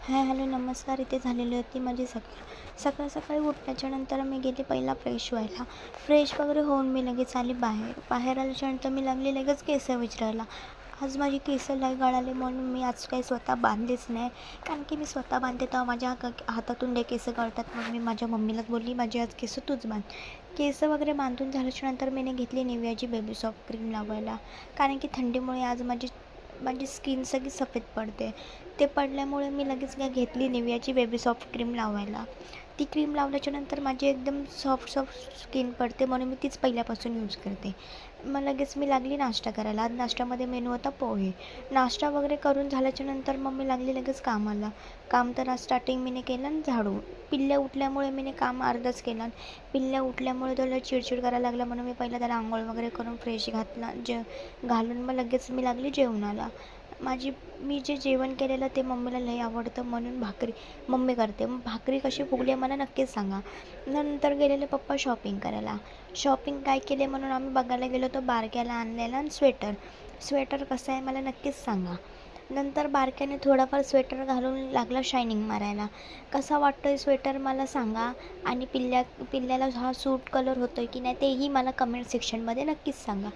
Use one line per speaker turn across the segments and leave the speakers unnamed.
Hi hello नमस्कार. इथे झालेली होती माझी सकाळी उठल्याच्यानंतर मी गेले पहिला फ्रेश व्हायला. फ्रेश वगैरे होऊन मी लगेच आली बाहेर आल्याच्यानंतर मी लागली लगेच केस विचारायला. आज माझी केस लय गळाले म्हणून मी आज काही स्वतः बांधलीच नाही. कारण की मी स्वतः बांधते तेव्हा माझ्या हातातून लय केस गळतात. मग मी माझ्या मम्मीलाच बोलली माझी आज केस तूच बांध. केस वगैरे बांधून झाल्याच्यानंतर मी घेतली निव्याची बेबी सॉफ्ट क्रीम लावायला. कारण की थंडीमुळे आज माझी माझी स्किन सगळी सफेद पडते. ते पडल्यामुळे मी लगेच काय घेतली निव्याची बेबी सॉफ्ट क्रीम लावायला. ती क्रीम लावल्याच्यानंतर माझी एकदम सॉफ्ट स्किन पडते म्हणून मी तीच पहिल्यापासून यूज करते. मग लगेच मी लागली नाश्ता करायला. आज नाश्त्यामध्ये मेनू होता पोहे. नाश्ता वगैरे करून झाल्याच्यानंतर मग मी लागली लगेच कामाला. काम तर आज स्टार्टिंग मी केलं आणि झाडू. पिल्ल्या उठल्यामुळे मी काम अर्धच केलं. पिल्ल्या उठल्यामुळे त्याला चिडचिड करायला लागला म्हणून मी पहिला त्याला आंघोळ वगैरे करून फ्रेश घालून मग लगेच मी लागली जेवणाला. मी जे जेवण केलेलं ते मम्मीला लई आवडतं म्हणून भाकरी मम्मी करते. मग भाकरी कशी फुगली आहे मला नक्कीच सांगा. नंतर गेलेले पप्पा शॉपिंग करायला. शॉपिंग काय केले म्हणून आम्ही बघायला गेलो तर बारक्याला आणलेला आणि स्वेटर कसं आहे मला नक्कीच सांगा. नंतर बारक्याने थोडाफार स्वेटर घालून लागला शायनिंग मारायला. कसा वाटतो आहे स्वेटर मला सांगा. आणि पिल्ल्याला हा सूट कलर होतो आहे की नाही तेही मला कमेंट सेक्शनमध्ये नक्कीच सांगा.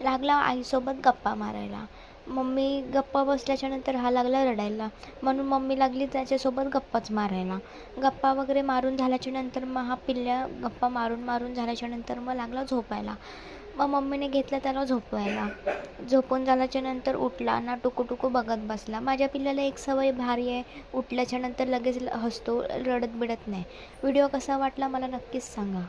लागला आईसोबत गप्पा मारायला. मम्मी गप्पा बसल्याच्यानंतर हा लागला रडायला म्हणून मम्मी लागली त्याच्यासोबत गप्पाच मारायला. गप्पा वगैरे मारून झाल्याच्यानंतर मग हा पिल्ल्या गप्पा मारून झाल्याच्यानंतर मग लागला झोपायला. मग मम्मीने घेतलं त्याला झोपवायला. झोपून झाल्याच्यानंतर उठला ना टुकू बघत बसला. माझ्या पिल्ल्याला एक सवय भारी आहे, उठल्याच्यानंतर लगेच हसतो, रडत बिडत नाही. व्हिडिओ कसा वाटला मला नक्कीच सांगा.